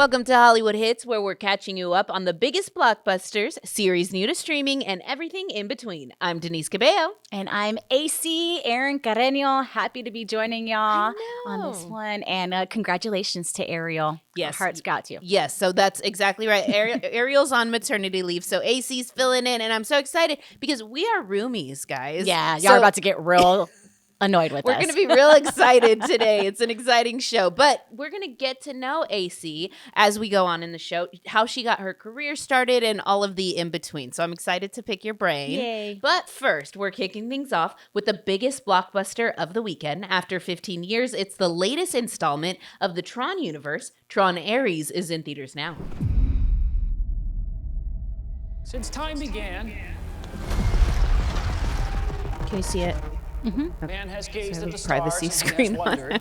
Welcome to Hollywood Hits, where we're catching you up on the biggest blockbusters, series new to streaming, and everything in between. I'm Denise Cabello. And I'm AC, Erin Carreño. Happy to be joining y'all on this one. And congratulations to Ariel. Yes. Our hearts got you. Yes, so that's exactly right. Ariel's on maternity leave, so AC's filling in, and I'm so excited because we are roomies, guys. Yeah, y'all are about to get real annoyed with us. We're going to be real excited today. It's an exciting show, but we're going to get to know AC as we go on in the show, how she got her career started and all of the in-between. So I'm excited to pick your brain. Yay. But first, we're kicking things off with the biggest blockbuster of the weekend. After 15 years, it's the latest installment of the Tron universe. Tron Ares is in theaters now. Since time began, Can you see it? Mm-hmm. man has gazed So at the privacy stars screen and on has wondered,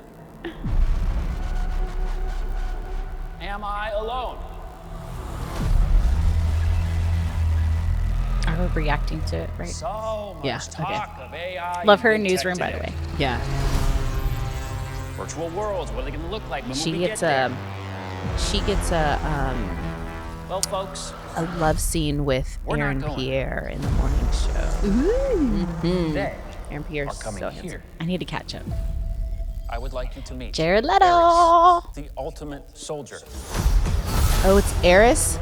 am I alone? Are we reacting to it, right? So much Yeah, talk of AI. Love her and big newsroom, tech by the today. way. Yeah. Virtual worlds, what are they going to look like when She we gets get there? Well, folks, a love scene with We're not Aaron going. Pierre in the morning show. they Aaron Pierre are is coming so here. handsome. I need to catch up. I would like you to meet Jared Leto. Ares, the ultimate soldier. Oh, it's Eris?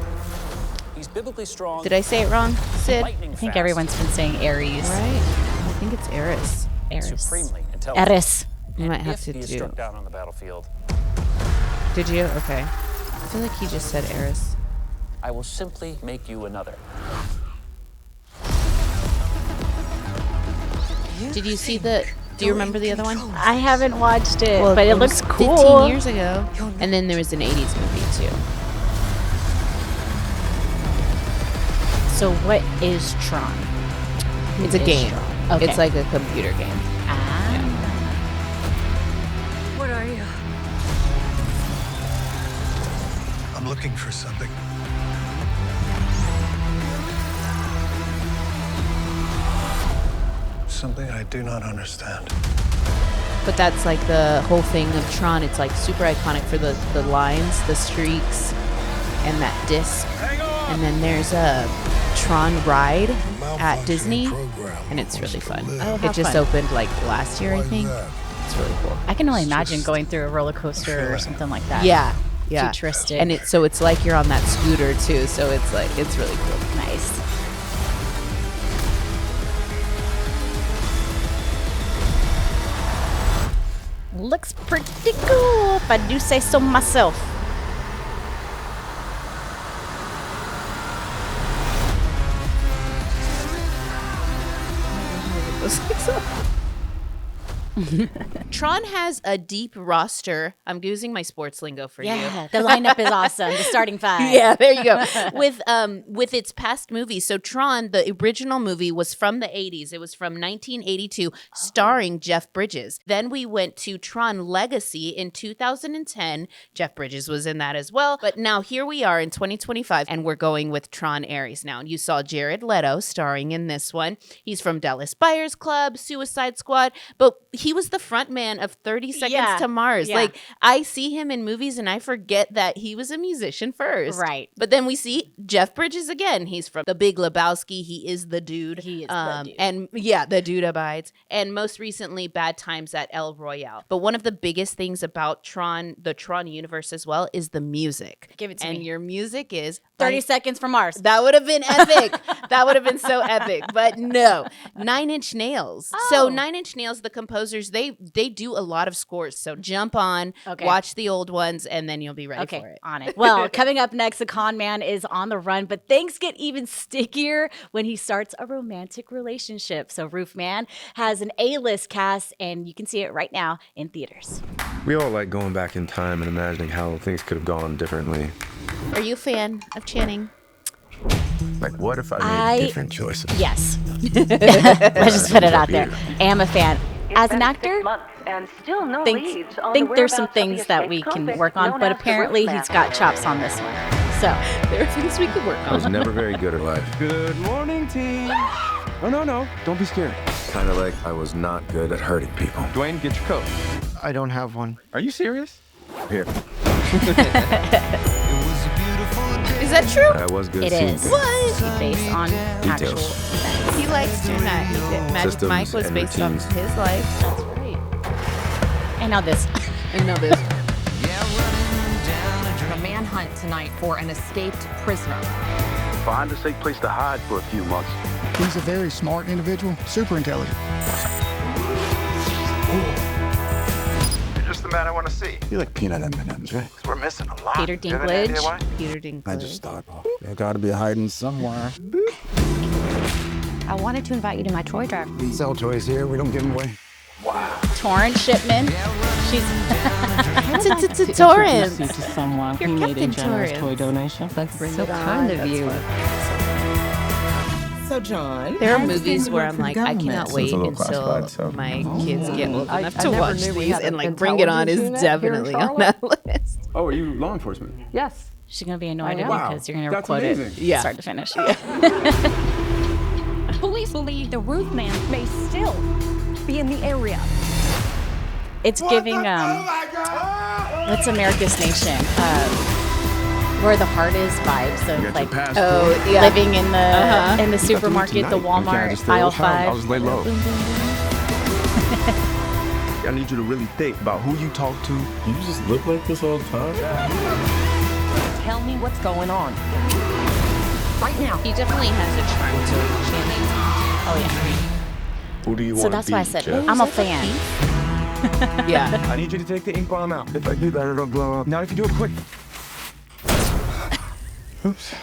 He's biblically strong. Did I say it wrong, Sid? lightning I think fast, everyone's been saying Aries. Right. I think it's Eris. Aries. supremely intelligent. Eris. You might have If to he is do. struck down on the battlefield, Did you? Okay. I feel like he just said Eris. I will simply make you another. Did you see the? Do you remember the other one? I haven't watched it, Well, but it was looks cool. 15 years ago, and then there was an 80s movie too. So what is Tron? It's a Is game. Tron? Okay. It's like a computer game. What are you? I'm looking for something. Something I do not understand. But that's like the whole thing of Tron. It's like super iconic for the lines, the streaks, and that disc. And then there's a Tron ride at Disney, and it's really fun. Oh, how it just fun. opened like last year, I think. It's really cool. I can only imagine going through a roller coaster or something like that. Yeah, yeah. Futuristic. And it's like you're on that scooter too, so it's really cool. Nice. Looks pretty cool, if I do say so myself. Tron has a deep roster. I'm using my sports lingo for you. Yeah, the lineup is awesome. The starting five. Yeah, there you go. With its past movies. So Tron, the original movie, was from the 80s. It was from 1982, starring Jeff Bridges. Then we went to Tron Legacy in 2010. Jeff Bridges was in that as well. But now here we are in 2025, and we're going with Tron Ares now. And you saw Jared Leto starring in this one. He's from Dallas Buyers Club, Suicide Squad, but he was the front man of 30 Seconds to Mars. Yeah. Like, I see him in movies and I forget that he was a musician first. Right. But then we see Jeff Bridges again. He's from The Big Lebowski. He is the dude. He is the dude. And yeah, the dude abides. And most recently, Bad Times at El Royale. But one of the biggest things about Tron, the Tron universe as well, is the music. Give it to and me. your music is 30 Seconds from Mars. That would have been epic. That would have been so epic. But no, 9 Inch Nails. Oh. So 9 Inch Nails, the composers, they do a lot of scores. So jump on, watch the old ones, and then you'll be ready for it. On it. Well, coming up next, the con man is on the run, but things get even stickier when he starts a romantic relationship. So Roofman has an A-list cast, and you can see it right now in theaters. We all like going back in time and imagining how things could have gone differently. Are you a fan of Channing? Like, what if I made different choices? Yes. Let's just put it out there. Am a fan. As an actor, think there's some things that we can work on, but apparently he's got chops on this one. So there are things we could work I was on. never very good at life. Good morning, team. Oh, no. Don't be scared. Kind of like I was not good at hurting people. Dwayne, get your coat. I don't have one. Are you serious? Here. Is that true? That was good. It scene. is. What? Based on actual Details. events. He likes to not. Magic Systems Mike was and based routines. off his life. That's right. And now this. I know this. A manhunt tonight for an escaped prisoner. Find a safe place to hide for a few months. He's a very smart individual, super intelligent. You're just the man I want to see. You like peanut M&Ms, right? We're missing a lot. Peter You have any idea Dinklage. why? Peter Dinklage. I just thought, there gotta be a hiding somewhere. I wanted to invite you to my toy drive. We sell toys here, we don't give them away. Torrance Shipman. She's It's Torrance. To someone You're who made a Captain generous Torrance. toy donation. That's so kind of you. So, John, There are movies where I'm like, I cannot wait a little until classified, so- my kids get old I- enough I to never watch knew we these, had and an like Bring It On intelligence is unit here in definitely on Charlotte. that list. Oh, are you law enforcement? Yes. She's gonna be annoyed at me Wow, because you're gonna that's quote amazing. it Yeah. start to finish. Police believe the Roofman may still be in the area. It's giving what's America's Nation? Where the heart is vibes of You got like your passport. Oh, yeah. living in the You got to supermarket, leave the tonight. You can't Walmart, just stay aisle old time. 5. I'll just lay low. I need you to really think about who you talk to. You just look like this all the time. Tell me what's going on. Right now. He definitely has a charm to him. Oh yeah. Who do you So want that's to be, why I said Jeff? I'm a fan. Yeah. I need you to take the ink bomb out. If I do that, it'll blow up. Now, if you do it quick. Oops.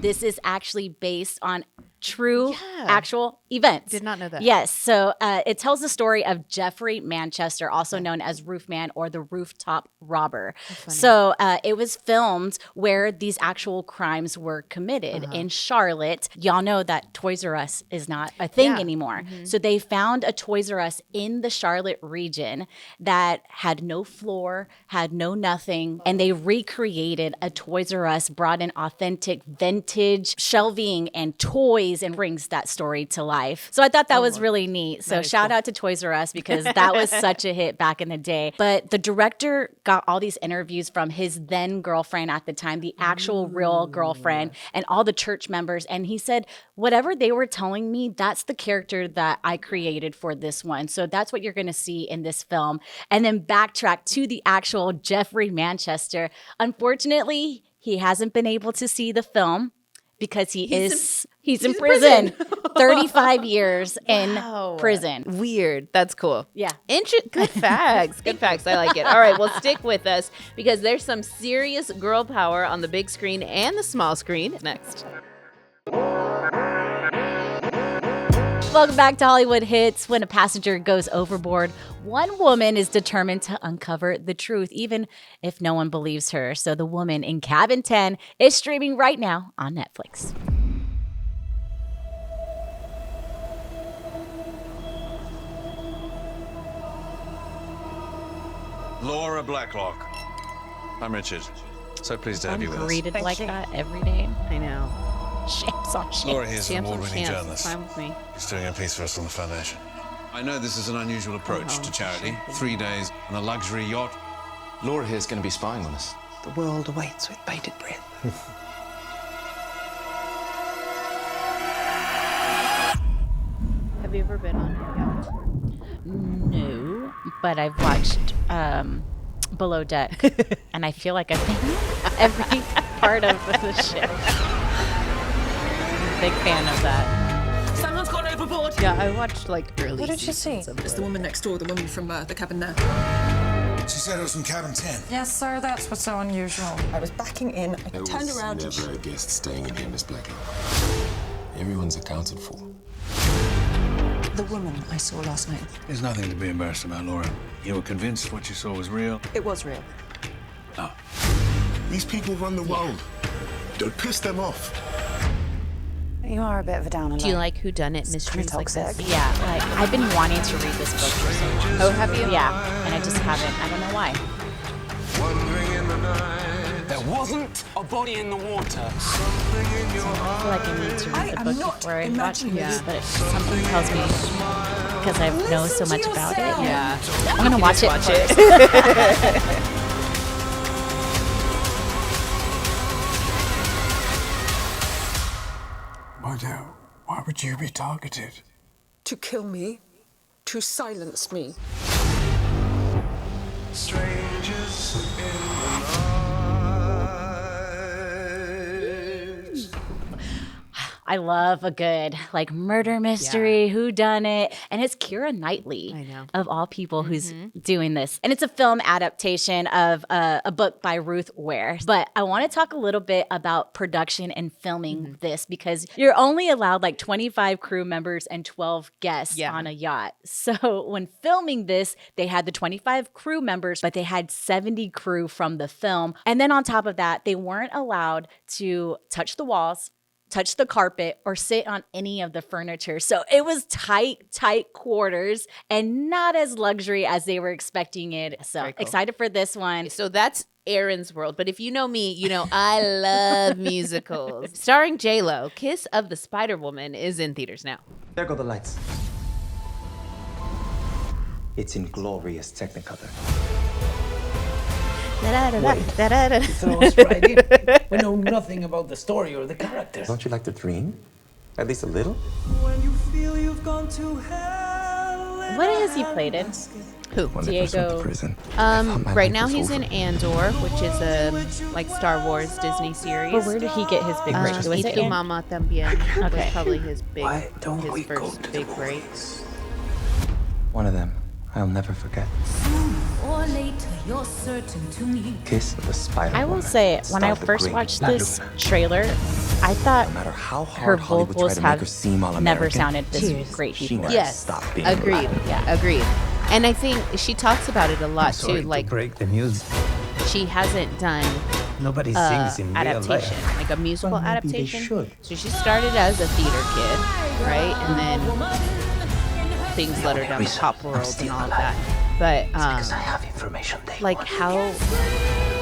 This is actually based on true actual events. Did not know that. Yes. So it tells the story of Jeffrey Manchester, also known as Roofman or the Rooftop Robber. So it was filmed where these actual crimes were committed in Charlotte. Y'all know that Toys R Us is not a thing anymore. So they found a Toys R Us in the Charlotte region that had no floor, had no nothing, and they recreated a Toys R Us, brought in authentic vintage shelving and toys and brings that story to life. So I thought that was really neat. So shout out to Toys R Us because that was such a hit back in the day. But the director got all these interviews from his then girlfriend at the time, the actual real girlfriend, and all the church members. And he said, whatever they were telling me, that's the character that I created for this one. So that's what you're going to see in this film. And then backtrack to the actual Jeffrey Manchester. Unfortunately, he hasn't been able to see the film because he's in prison. 35 years in prison. Weird. That's cool. Yeah. Good facts. Good facts. I like it. All right. Well, stick with us because there's some serious girl power on the big screen and the small screen next. Welcome back to Hollywood Hits. When a passenger goes overboard, one woman is determined to uncover the truth, even if no one believes her. So The Woman in Cabin 10 is streaming right now on Netflix. Laura Blacklock. I'm Richard. So pleased to have you with us. Greeted like that every day. I know. Shams on shams. Laura here's an Champs on award-winning champs. journalist. Fine with me. He's doing a piece for us on the foundation. I know this is an unusual approach to charity. 3 days on a luxury yacht. Laura here's going to be spying on us. The world awaits with bated breath. Have you ever been on a yacht? No, but I've watched Below Deck, and I feel like I've been every part of the ship. I'm a big fan of that. Someone's gone overboard. Yeah, I watched like early. What did you see? It's the woman next door, the woman from the cabin there. She said it was from cabin 10. Yes, sir, that's what's so unusual. I was backing in, I turned around and never a guest staying in here, Miss Blacklock. Everyone's accounted for. the woman I saw last night. There's nothing to be embarrassed about, Laura. You were convinced what you saw was real. It was real. No. These people run the world. Don't piss them off. You are a bit of a downer. Do you like whodunit mysteries like toxic. this? Yeah, like I've been wanting to read this book for so long. Oh, have you? Yeah, and I just haven't. I don't know why. There wasn't a body in the water. I feel like I need to read the book before I watch it. Yeah, but something tells me because I know so much about it. Yeah. I'm going to watch it. Why would you be targeted? To kill me, to silence me. Strangers in the night. I love a good like murder mystery, who done it, and it's Keira Knightley, I know, of all people, who's doing this, and it's a film adaptation of a book by Ruth Ware. But I want to talk a little bit about production and filming this, because you're only allowed like 25 crew members and 12 guests on a yacht. So when filming this, they had the 25 crew members, but they had 70 crew from the film, and then on top of that, they weren't allowed to touch the walls, touch the carpet, or sit on any of the furniture. So it was tight quarters and not as luxury as they were expecting it. So excited for this one. So that's Aaron's world. But if you know me, you know I love musicals. Starring J-Lo, Kiss of the Spider-Woman is in theaters now. There go the lights. It's in glorious Technicolor. Throw us right in. We know nothing about the story or the characters. Don't you like to dream? At least a little? When you feel you've gone to hell. What has he played in? Who? Diego. Right now he's in Andor, which is a like Star Wars Disney series. But where did he get his big break? Was Y it Tu in? Mama También. Okay. Was probably his big, Why don't we his go first to big the break. One of them I'll never forget. Or later, you're certain to me. Kiss of the Spider-Woman. I will say, when I Starred the first great watched Black this Luminary. trailer, I thought No matter how her hard Hollywood tried vocals to make her have seem all never American, sounded this great she before. never Yes, stopped being agreed. Black. Yeah, agreed. And I think she talks about it a lot too. Like break the news. she hasn't done Nobody sings in real adaptation, life. like a musical Well, maybe they adaptation. should. So she started as a theater kid, right? And then things led her down the pop world and all of that. But Because I have information they like want. how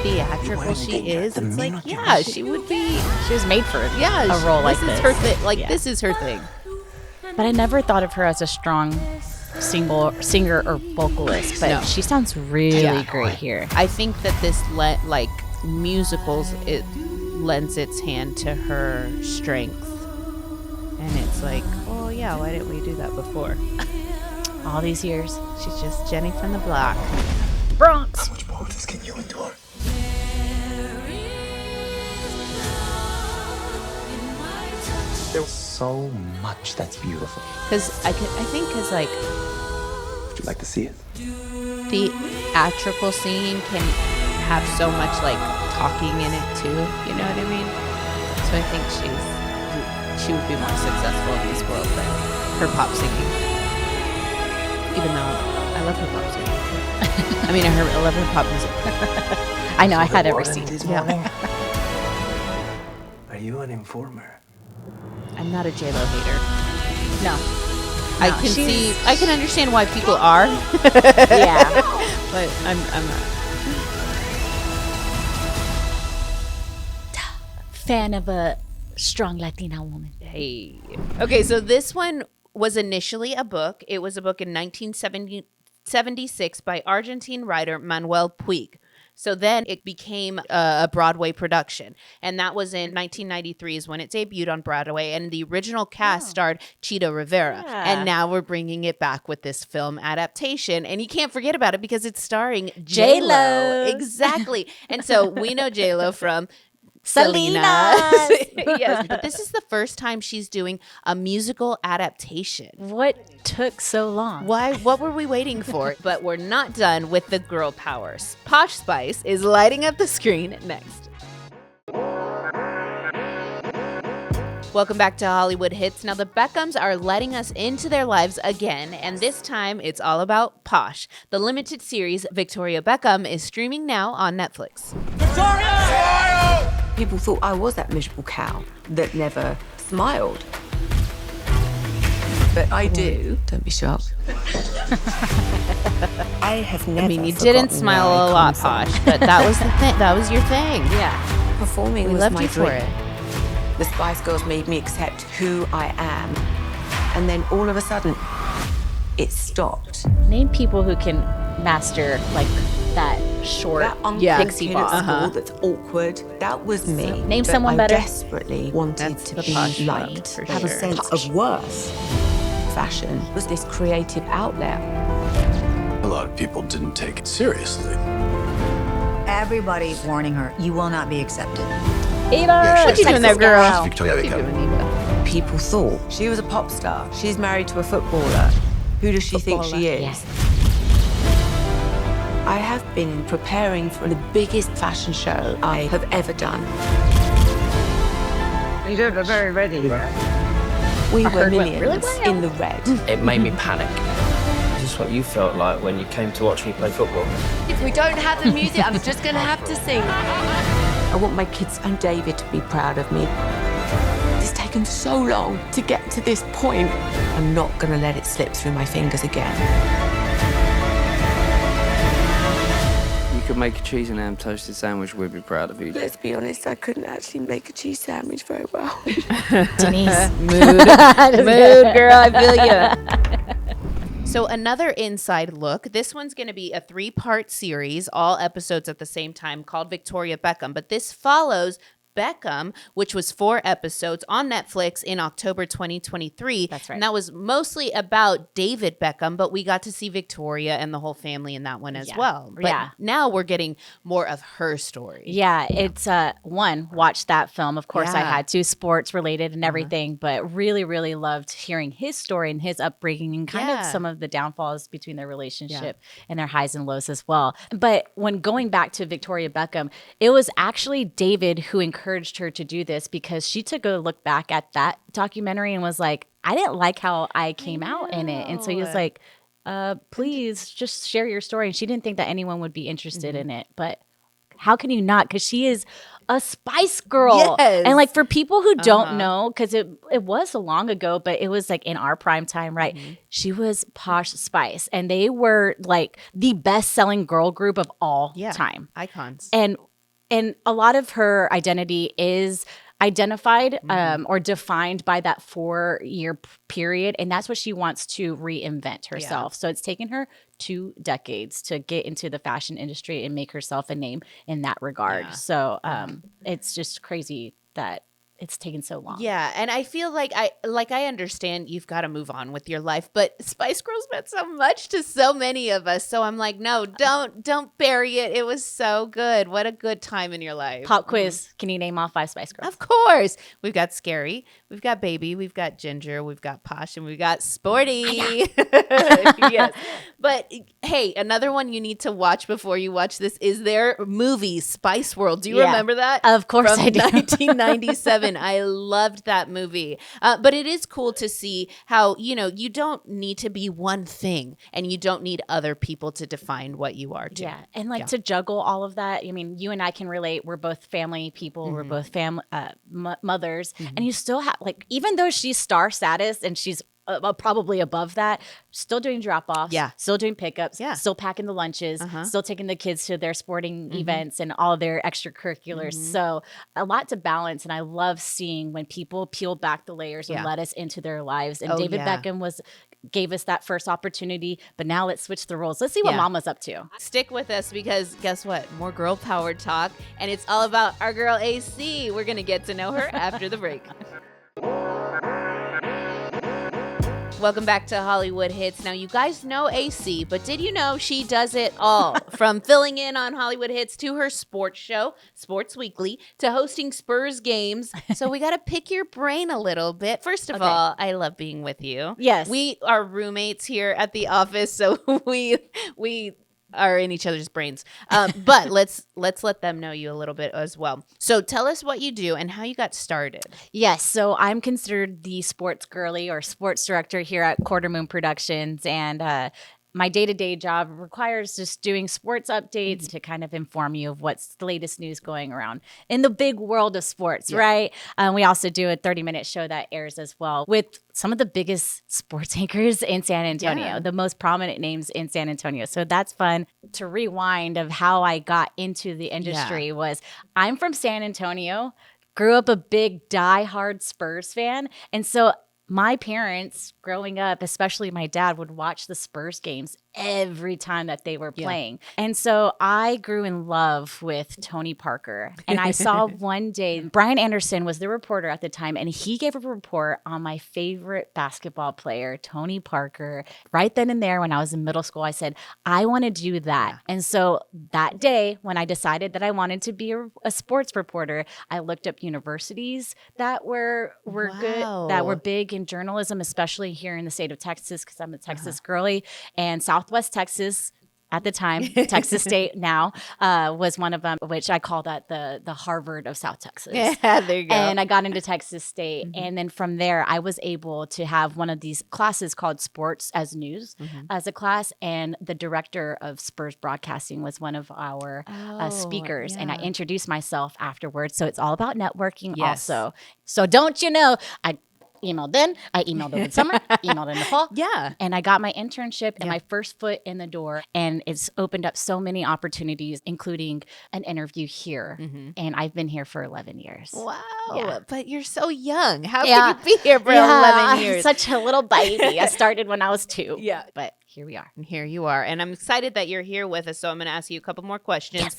theatrical she is, it's like yeah, she would be. She was made for Yeah, a role like this this. is her thing. Like Yeah. this is her thing. But I never thought of her as a strong singer or vocalist. But No. she sounds really Yeah. great here. I think that this like musicals, it lends its hand to her strength, and it's like, oh yeah, why didn't we do that before? All these years. She's just Jenny from the block. Bronx. How much more of this can you endure? There's so much that's beautiful. Because I think because like Would you like to see it? the theatrical scene can have so much like talking in it too. You know what I mean? So I think she would be more successful in this world than her pop singing. Even though I love her pop singing. I mean, I love her pop music. I know, I had every scene. Yeah. Are you an informer? I'm not a J-Lo hater. No. I can understand why people are. Yeah. But I'm not. Fan of a strong Latina woman. Hey. Okay, so this one was initially a book. It was a book in 1976 by Argentine writer Manuel Puig. So then it became a Broadway production. And that was in 1993 is when it debuted on Broadway. And the original cast starred Chita Rivera. Yeah. And now we're bringing it back with this film adaptation. And you can't forget about it because it's starring J-Lo. J-Lo. Exactly. And so we know J-Lo from Selena. Yes, but this is the first time she's doing a musical adaptation. What took so long? Why? What were we waiting for? But we're not done with the girl powers. Posh Spice is lighting up the screen next. Welcome back to Hollywood Hits. Now, the Beckhams are letting us into their lives again, and this time it's all about Posh. The limited series Victoria Beckham is streaming now on Netflix. People thought I was that miserable cow that never smiled. But I do. Don't be shocked. I have never. I mean, you didn't smile a lot, Posh, but that was the thing. That was your thing. Yeah. Performing We was loved my you dream. for it. The Spice Girls made me accept who I am. And then all of a sudden, it stopped. Name people who can master like that short That uncle pixie kid bob. at school that's awkward, that was me. Name But someone I better. desperately wanted That's to the be posh one, liked, for have a sure. sense of worth. Fashion was this creative outlet. A lot of people didn't take it seriously. Everybody's warning her, you will not be accepted. Eva, what you doing there, girl? Victoria What you Beckham. doing, Eva? People thought she was a pop star. She's married to a footballer. Who does she think she is? Yes. I have been preparing for the biggest fashion show I have ever done. You don't look very ready. We were heard went millions really well. in the red. It made me panic. Is this what you felt like when you came to watch me play football? If we don't have the music, I'm just gonna have to sing. I want my kids and David to be proud of me. It's taken so long to get to this point. I'm not gonna let it slip through my fingers again. You could make a cheese and ham toasted sandwich, we'd be proud of you. Let's be honest, I couldn't actually make a cheese sandwich very well. Denise. Mood, girl. I feel you. So another inside look. This one's going to be a 3-part series, all episodes at the same time, called Victoria Beckham. But this follows Beckham, which was 4 episodes on Netflix in October 2023. That's right. And that was mostly about David Beckham, but we got to see Victoria and the whole family in that one as well. But now we're getting more of her story. Yeah, it's watch that film. Of course, I Yeah. had to, sports related and everything, but really, really loved hearing his story and his upbringing and kind of some of the downfalls between their relationship and their highs and lows as well. But when going back to Victoria Beckham, it was actually David who encouraged her to do this because she took a look back at that documentary and was like, I didn't like how I came out in it. And so he was like, please just share your story. And she didn't think that anyone would be interested in it. But how can you not? Because she is a Spice Girl. Yes. And like for people who don't know, because it was so long ago, but it was like in our prime time, right? She was Posh Spice. And they were like the best-selling girl group of all time. Icons. And a lot of her identity is identified or defined by that 4-year period. And that's what she wants to reinvent herself. So it's taken her 2 decades to get into the fashion industry and make herself a name in that regard. So it's just crazy that it's taken so long. Yeah, and I feel like I understand you've got to move on with your life, but Spice Girls meant so much to so many of us. So I'm like, no, don't bury it. It was so good. What a good time in your life. Pop quiz. Can you name all 5 Spice Girls? Of course. We've got Scary, we've got Baby, we've got Ginger, we've got Posh, and we've got Sporty. Yes. But hey, another one you need to watch before you watch this is their movie, Spice World. Do you remember that? Of course From I do. 1997. I loved that movie. But it is cool to see how, you don't need to be one thing and you don't need other people to define what you are too. Yeah. And to juggle all of that, I mean, you and I can relate. We're both family people. We're both mothers. And you still have, even though she's star status and she's probably above that, still doing drop-offs, still doing pickups, still packing the lunches, still taking the kids to their sporting events and all their extracurriculars. So a lot to balance. And I love seeing when people peel back the layers and let us into their lives. And David Beckham gave us that first opportunity, but now let's switch the roles. Let's see what Mama's up to. Stick with us because guess what? More girl power talk, and it's all about our girl AC. We're going to get to know her after the break. Welcome back to Hollywood Hits. Now, you guys know AC, but did you know she does it all? From filling in on Hollywood Hits to her sports show, Sports Weekly, to hosting Spurs games. So we got to pick your brain a little bit. First of all, I love being with you. Yes. We are roommates here at the office, so we are in each other's brains. But let's let them know you a little bit as well. So tell us what you do and how you got started. Yes, so I'm considered the sports girly or sports director here at Quarter Moon Productions, and my day-to-day job requires just doing sports updates to kind of inform you of what's the latest news going around in the big world of sports, right? We also do a 30-minute show that airs as well with some of the biggest sports anchors in San Antonio, the most prominent names in San Antonio. So that's fun. To rewind of how I got into the industry was I'm from San Antonio, grew up a big diehard Spurs fan, and so my parents growing up, especially my dad, would watch the Spurs games every time that they were playing. And so I grew in love with Tony Parker. And I saw one day, Brian Anderson was the reporter at the time, and he gave a report on my favorite basketball player, Tony Parker. Right then and there, when I was in middle school, I said, I want to do that. And so that day, when I decided that I wanted to be a sports reporter, I looked up universities that were good, that were big in journalism, especially here in the state of Texas, because I'm a Texas girly, and Southwest Texas at the time, Texas State now, was one of them, which I call that the Harvard of South Texas. Yeah, there you go. And I got into Texas State. And then from there, I was able to have one of these classes called Sports as News as a class. And the director of Spurs Broadcasting was one of our speakers. And I introduced myself afterwards. So it's all about networking also. So don't you know, I emailed then, I emailed over the summer, emailed in the fall. Yeah. And I got my internship and my first foot in the door. And it's opened up so many opportunities, including an interview here. And I've been here for 11 years. Wow. Yeah. But you're so young. How could you be here for 11 years? I'm such a little baby. I started when I was 2. Yeah. But here we are. And here you are. And I'm excited that you're here with us. So I'm going to ask you a couple more questions. Yes.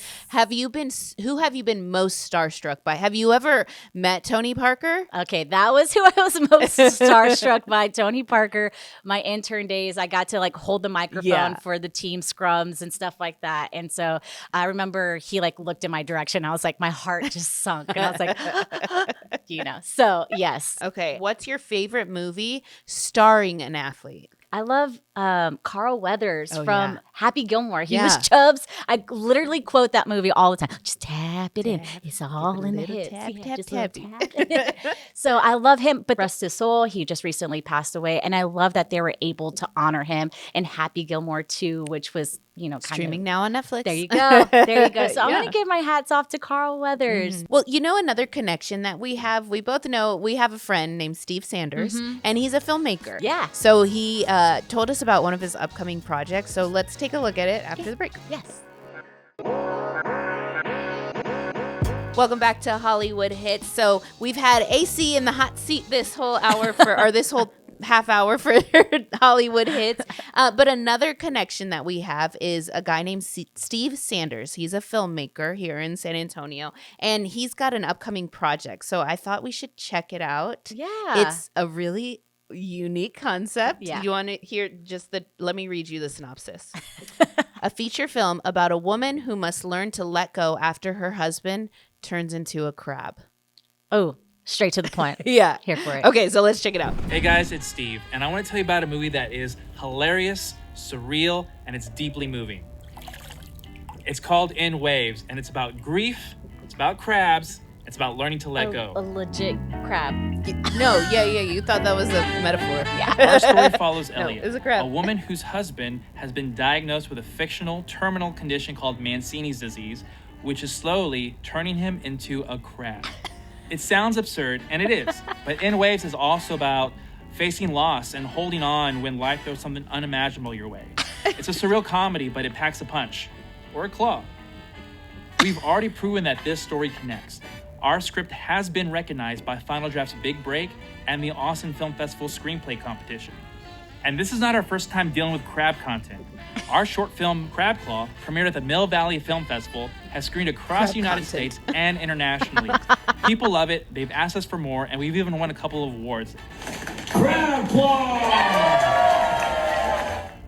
Who have you been most starstruck by? Have you ever met Tony Parker? Okay, that was who I was most starstruck by, Tony Parker. My intern days, I got to like hold the microphone for the team scrums and stuff like that. And so I remember he like looked in my direction. I was like, my heart just sunk. And I was like, you know, so yes. Okay. What's your favorite movie starring an athlete? I love Carl Weathers from Happy Gilmore. He was Chubbs. I literally quote that movie all the time. Just tap it in. It's all in the hips. Tap. So I love him, but rest his soul, he just recently passed away. And I love that they were able to honor him in Happy Gilmore 2, which was, you know, streaming now on Netflix. There you go. There you go. So I'm going to give my hats off to Carl Weathers. Well, you know, another connection that we have, we both know, we have a friend named Steve Sanders, and he's a filmmaker. Yeah. So he told us about one of his upcoming projects. So let's take a look at it after the break. Yes. Welcome back to Hollywood Hits. So we've had AC in the hot seat this whole hour or this whole half hour for Hollywood Hits. But another connection that we have is a guy named Steve Sanders. He's a filmmaker here in San Antonio, and he's got an upcoming project. So I thought we should check it out. Yeah. It's a really unique concept. Yeah. You want to hear let me read you the synopsis. A feature film about a woman who must learn to let go after her husband turns into a crab. Oh, straight to the point. Yeah. Here for it. Okay, so let's check it out. Hey guys, it's Steve, and I want to tell you about a movie that is hilarious, surreal, and it's deeply moving. It's called In Waves, and it's about grief, it's about crabs, it's about learning to let go. A legit crab. No, yeah, you thought that was a metaphor. Yeah. Our story follows Elliot, it's a crab. a woman whose husband has been diagnosed with a fictional terminal condition called Mancini's disease, which is slowly turning him into a crab. It sounds absurd, and it is, but In Waves is also about facing loss and holding on when life throws something unimaginable your way. It's a surreal comedy, but it packs a punch, or a claw. We've already proven that this story connects. Our script has been recognized by Final Draft's Big Break and the Austin Film Festival Screenplay Competition. And this is not our first time dealing with crab content. Our short film, Crab Claw, premiered at the Mill Valley Film Festival, has screened across the United States and internationally. People love it, they've asked us for more, and we've even won a couple of awards. Crab Claw!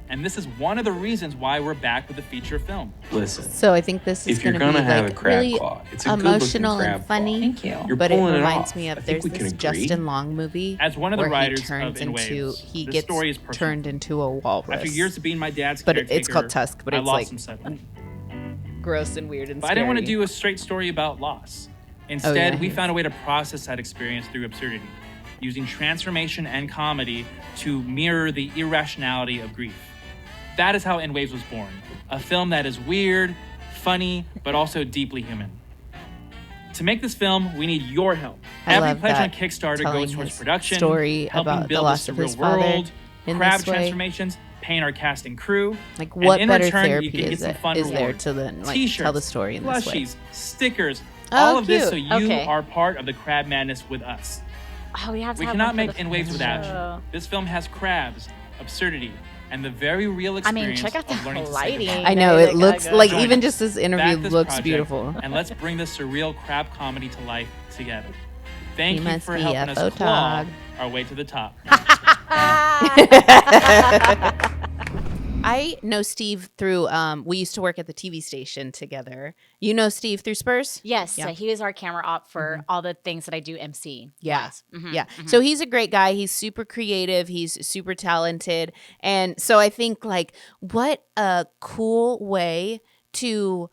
And this is one of the reasons why we're back with a feature film. Listen. So I think this is going to be have like a crab really claw, it's a emotional good-looking and crab funny. claw. Thank you. You're But it pulling reminds off. me I of think there's we can this agree. Justin Long movie. As one of the where writers he turns of In into Waves, he the gets story is personal. turned into a walrus. After years of being my dad's but caretaker, it's called Tusk, but I it's lost like him suddenly. gross and weird and But scary. I didn't want to do a straight story about loss. Instead, we yes. found a way to process that experience through absurdity, using transformation and comedy to mirror the irrationality of grief. That is how In Waves was born, a film that is weird, funny, but also deeply human. To make this film, we need your help. I Every love pledge on that, Kickstarter telling goes towards his production, story helping about the build loss this of his surreal father world, in crab this way. transformations, paying our cast and crew. Like, and what in better return, therapy you can get is some it- fun is there rewards. to then, like, T-shirts, tell the story in this way? plushies, stickers, Oh, all of this cute. so you Okay. are part of the crab madness with us. Oh, we have to We have cannot one for make the in waves without show. you. This film has crabs, absurdity, and the very real experience check out of learning the to say lighting. goodbye. I know, it Like, looks oh, like Join even us. just this interview Back this looks project, beautiful. And let's bring the surreal crab comedy to life together. Thank He you must for be helping a us claw photog. our way to the top. I know Steve through, we used to work at the TV station together. You know Steve through Spurs? Yes, Yeah. he was our camera op for all the things that I do MC. Yeah. Mm-hmm, Yeah. So he's a great guy. He's super creative. He's super talented. And so I think, like, what a cool way to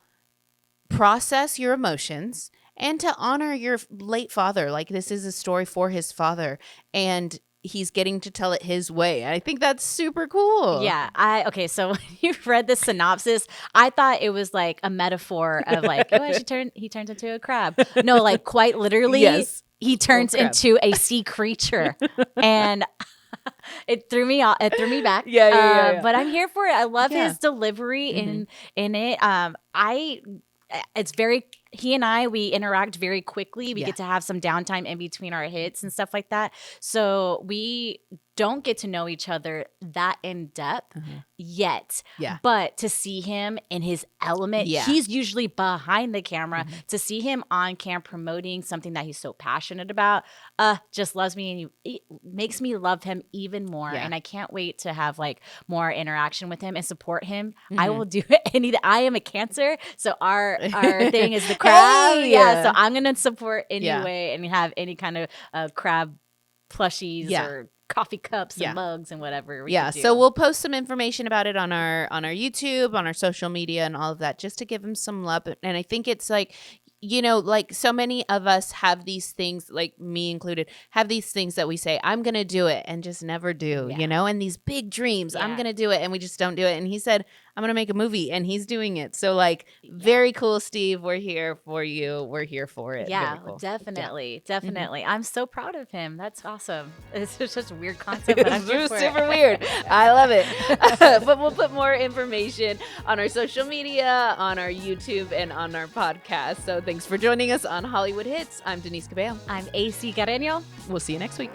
process your emotions and to honor your late father. Like, this is a story for his father, and he's getting to tell it his way. I think that's super cool. Yeah. Okay. So when you read the synopsis, I thought it was like a metaphor of like, oh, he turns into a crab. No, like quite literally, Yes. he turns crab. into a sea creature, and it threw me off. It threw me back. Yeah. But I'm here for it. I love Yeah. his delivery in it. It's very. He and I, we interact very quickly. We get to have some downtime in between our hits and stuff like that. So we don't get to know each other that in depth yet. Yeah. But to see him in his element, he's usually behind the camera. To see him on cam promoting something that he's so passionate about, just loves me, and it makes me love him even more. Yeah. And I can't wait to have like more interaction with him and support him. I will do anything. I am a Cancer, so our thing is the crab. Hey! Yeah, so I'm gonna support Yeah. anyway and have any kind of crab plushies Yeah. or coffee cups Yeah. and mugs and whatever. We Yeah, can so do. we'll post some information about it on our YouTube, on our social media, and all of that, just to give him some love. And I think it's like, you know, like so many of us have these things, like me included, have these things that we say, I'm going to do it, and just never do, you know, and these big dreams, I'm going to do it, and we just don't do it. And he said, I'm going to make a movie, and he's doing it. So like, very cool, Steve. We're here for you. We're here for it. Yeah, Very cool. definitely. I'm so proud of him. That's awesome. It's just a weird concept, but I'm here It's for super it. weird. I love it. But we'll put more information on our social media, on our YouTube, and on our podcast. So thanks for joining us on Hollywood Hits. I'm Denise Cabello. I'm AC Carreño. We'll see you next week.